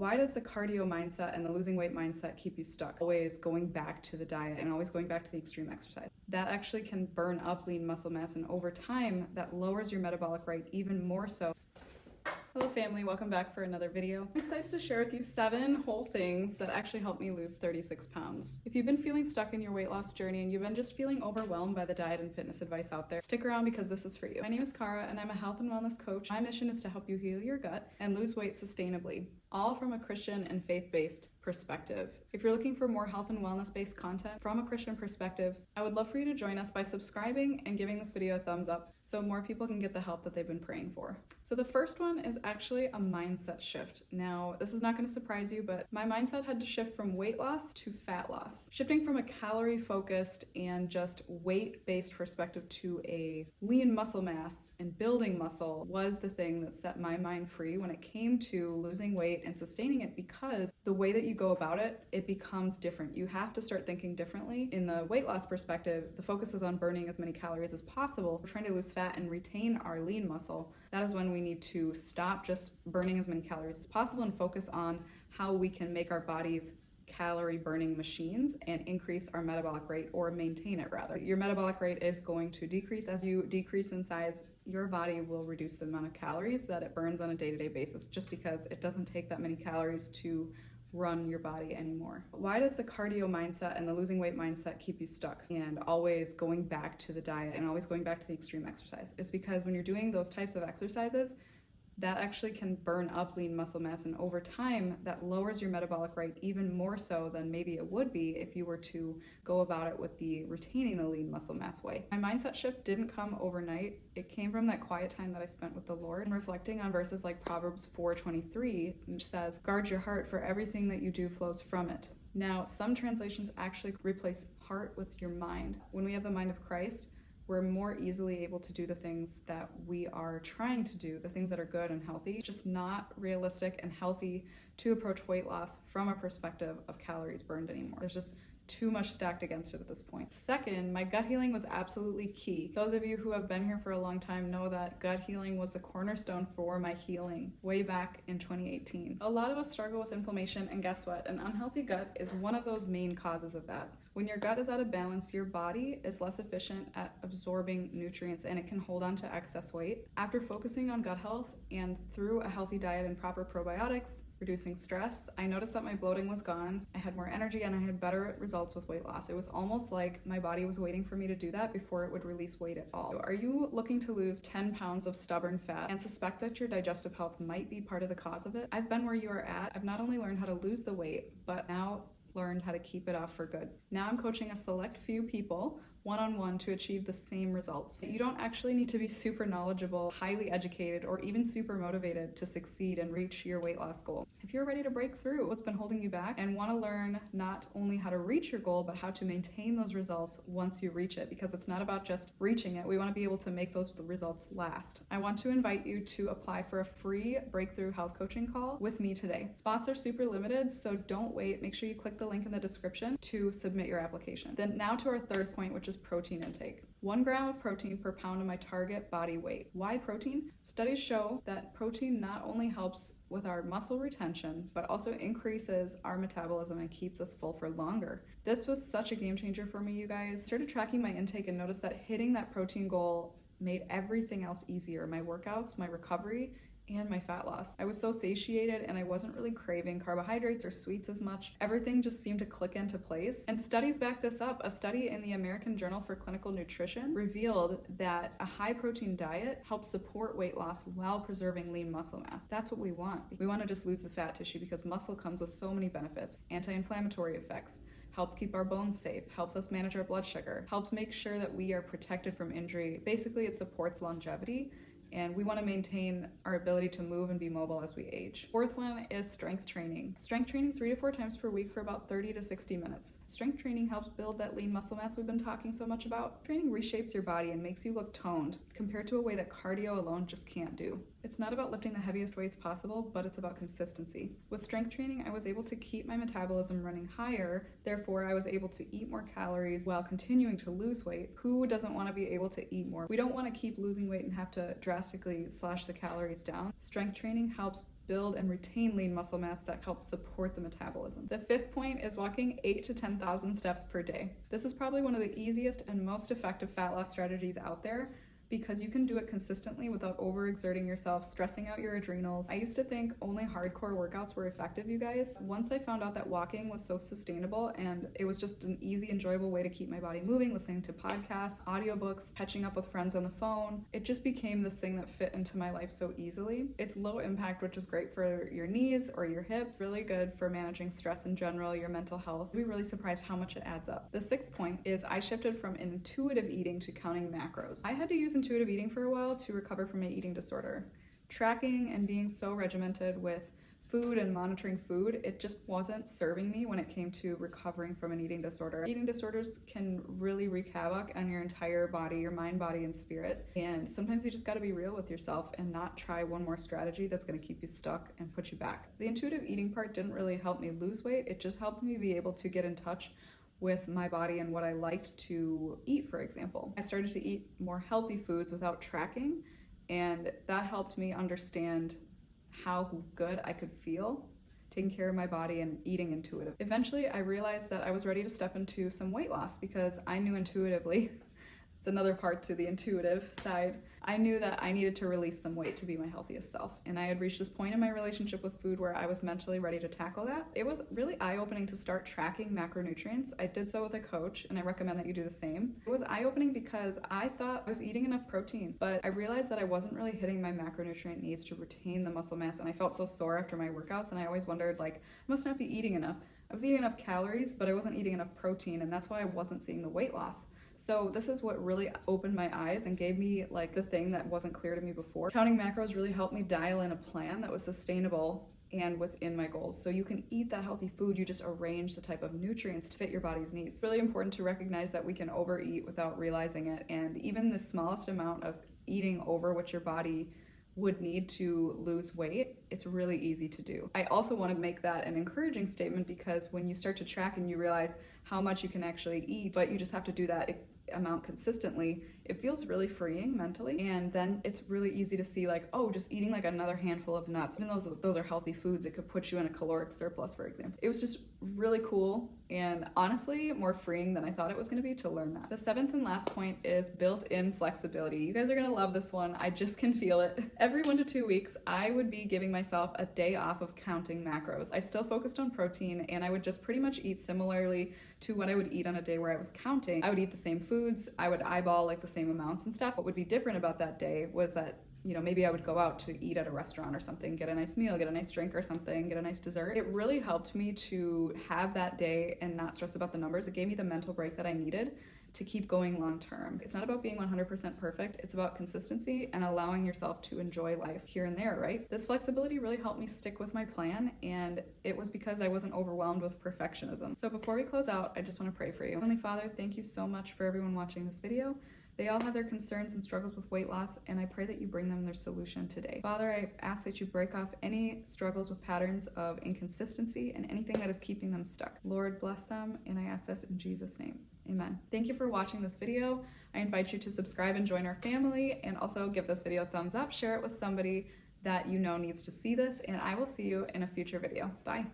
Why does the cardio mindset and the losing weight mindset keep you stuck? Always going back to the diet and always going back to the extreme exercise. That actually can burn up lean muscle mass, and over time, that lowers your metabolic rate even more so. Hello family, welcome back for another video. I'm excited to share with you 7 whole things that actually helped me lose 36 pounds. If you've been feeling stuck in your weight loss journey and you've been just feeling overwhelmed by the diet and fitness advice out there, stick around because this is for you. My name is Cara and I'm a health and wellness coach. My mission is to help you heal your gut and lose weight sustainably, all from a Christian and faith-based perspective. If you're looking for more health and wellness-based content from a Christian perspective, I would love for you to join us by subscribing and giving this video a thumbs up so more people can get the help that they've been praying for. So the first one is actually a mindset shift. Now, this is not going to surprise you, but my mindset had to shift from weight loss to fat loss. Shifting from a calorie-focused and just weight-based perspective to a lean muscle mass and building muscle was the thing that set my mind free when it came to losing weight and sustaining it, because the way that you go about it, it becomes different. You have to start thinking differently. In the weight loss perspective, the focus is on burning as many calories as possible. We're trying to lose fat and retain our lean muscle. That is when we need to stop just burning as many calories as possible and focus on how we can make our bodies calorie burning machines and increase our metabolic rate, or maintain it rather. Your metabolic rate is going to decrease. As you decrease in size, your body will reduce the amount of calories that it burns on a day-to-day basis, just because it doesn't take that many calories to run your body anymore. Why does the cardio mindset and the losing weight mindset keep you stuck and always going back to the diet and always going back to the extreme exercise? It's because when you're doing those types of exercises, that actually can burn up lean muscle mass, and over time that lowers your metabolic rate even more so than maybe it would be if you were to go about it with the retaining the lean muscle mass way. My mindset shift didn't come overnight. It came from that quiet time that I spent with the Lord and reflecting on verses like Proverbs 4:23, which says, "Guard your heart, for everything that you do flows from it." Now, some translations actually replace heart with your mind. When we have the mind of Christ, we're more easily able to do the things that we are trying to do, the things that are good and healthy. It's just not realistic and healthy to approach weight loss from a perspective of calories burned anymore. There's just too much stacked against it at this point. Second, my gut healing was absolutely key. Those of you who have been here for a long time know that gut healing was the cornerstone for my healing way back in 2018. A lot of us struggle with inflammation, and guess what? An unhealthy gut is one of those main causes of that. When your gut is out of balance, your body is less efficient at absorbing nutrients and it can hold on to excess weight. After focusing on gut health and through a healthy diet and proper probiotics, reducing stress, I noticed that my bloating was gone. I had more energy and I had better results with weight loss. It was almost like my body was waiting for me to do that before it would release weight at all. Are you looking to lose 10 pounds of stubborn fat and suspect that your digestive health might be part of the cause of it? I've been where you are at. I've not only learned how to lose the weight, but now learned how to keep it off for good. Now I'm coaching a select few people one-on-one to achieve the same results. You don't actually need to be super knowledgeable, highly educated, or even super motivated to succeed and reach your weight loss goal. If you're ready to break through what's been holding you back and want to learn not only how to reach your goal, but how to maintain those results once you reach it, because it's not about just reaching it. We want to be able to make those results last. I want to invite you to apply for a free breakthrough health coaching call with me today. Spots are super limited, so don't wait. Make sure you click the link in the description to submit your application. Then now to our third point, which is protein intake. 1 gram of protein per pound of my target body weight. Why protein? Studies show that protein not only helps with our muscle retention, but also increases our metabolism and keeps us full for longer. This was such a game changer for me, you guys. Started tracking my intake and noticed that hitting that protein goal made everything else easier. My workouts, my recovery, and my fat loss. I was so satiated and I wasn't really craving carbohydrates or sweets as much. Everything just seemed to click into place. And studies back this up. A study in the American Journal for Clinical Nutrition revealed that a high protein diet helps support weight loss while preserving lean muscle mass. That's what we want. We want to just lose the fat tissue because muscle comes with so many benefits. Anti-inflammatory effects, helps keep our bones safe, helps us manage our blood sugar, helps make sure that we are protected from injury. Basically, it supports longevity, and we want to maintain our ability to move and be mobile as we age. Fourth one is strength training. Strength training 3 to 4 times per week for about 30 to 60 minutes. Strength training helps build that lean muscle mass we've been talking so much about. Training reshapes your body and makes you look toned compared to a way that cardio alone just can't do. It's not about lifting the heaviest weights possible, but it's about consistency. With strength training, I was able to keep my metabolism running higher, therefore I was able to eat more calories while continuing to lose weight. Who doesn't want to be able to eat more? We don't want to keep losing weight and have to drastically slash the calories down. Strength training helps build and retain lean muscle mass that helps support the metabolism. The fifth point is walking 8 to 10,000 steps per day. This is probably one of the easiest and most effective fat loss strategies out there, because you can do it consistently without overexerting yourself, stressing out your adrenals. I used to think only hardcore workouts were effective, you guys. Once I found out that walking was so sustainable and it was just an easy, enjoyable way to keep my body moving, listening to podcasts, audiobooks, catching up with friends on the phone, it just became this thing that fit into my life so easily. It's low impact, which is great for your knees or your hips, really good for managing stress in general, your mental health. I'd be really surprised how much it adds up. The sixth point is I shifted from intuitive eating to counting macros. I had to use intuitive eating for a while to recover from my eating disorder. Tracking and being so regimented with food and monitoring food, it just wasn't serving me when it came to recovering from an eating disorder. Eating disorders can really wreak havoc on your entire body, your mind, body, and spirit. And sometimes you just gotta be real with yourself and not try one more strategy that's gonna keep you stuck and put you back. The intuitive eating part didn't really help me lose weight. It just helped me be able to get in touch with my body and what I liked to eat, for example. I started to eat more healthy foods without tracking, and that helped me understand how good I could feel taking care of my body and eating intuitive. Eventually, I realized that I was ready to step into some weight loss because I knew intuitively, it's another part to the intuitive side, I knew that I needed to release some weight to be my healthiest self. And I had reached this point in my relationship with food where I was mentally ready to tackle that. It was really eye-opening to start tracking macronutrients. I did so with a coach, and I recommend that you do the same. It was eye-opening because I thought I was eating enough protein, but I realized that I wasn't really hitting my macronutrient needs to retain the muscle mass, and I felt so sore after my workouts, and I always wondered, like, I must not be eating enough. I was eating enough calories, but I wasn't eating enough protein, and that's why I wasn't seeing the weight loss. So this is what really opened my eyes and gave me like the thing that wasn't clear to me before. Counting macros really helped me dial in a plan that was sustainable and within my goals. So you can eat that healthy food, you just arrange the type of nutrients to fit your body's needs. It's really important to recognize that we can overeat without realizing it, and even the smallest amount of eating over what your body would need to lose weight, it's really easy to do. I also want to make that an encouraging statement, because when you start to track and you realize how much you can actually eat, but you just have to do that amount consistently, it feels really freeing mentally. And then it's really easy to see like, oh, just eating like another handful of nuts, even though those are healthy foods, it could put you in a caloric surplus, for example. It was just really cool and honestly more freeing than I thought it was going to be to learn that. The seventh and last point is built-in flexibility. You guys are going to love this one. I just can feel it. Every 1 to 2 weeks, I would be giving myself a day off of counting macros. I still focused on protein, and I would just pretty much eat similarly to what I would eat on a day where I was counting. I would eat the same foods, I would eyeball like the same amounts and stuff. What would be different about that day was that, you know, maybe I would go out to eat at a restaurant or something, get a nice meal, get a nice drink or something, get a nice dessert. It really helped me to have that day and not stress about the numbers. It gave me the mental break that I needed to keep going long term. It's not about being 100% perfect, it's about consistency and allowing yourself to enjoy life here and there, right? This flexibility really helped me stick with my plan, and it was because I wasn't overwhelmed with perfectionism. So before we close out, I just want to pray for you. Heavenly Father, thank you so much for everyone watching this video. They all have their concerns and struggles with weight loss, and I pray that you bring them their solution today. Father, I ask that you break off any struggles with patterns of inconsistency and anything that is keeping them stuck. Lord, bless them, and I ask this in Jesus' name. Amen. Thank you for watching this video. I invite you to subscribe and join our family, and also give this video a thumbs up, share it with somebody that you know needs to see this, and I will see you in a future video. Bye.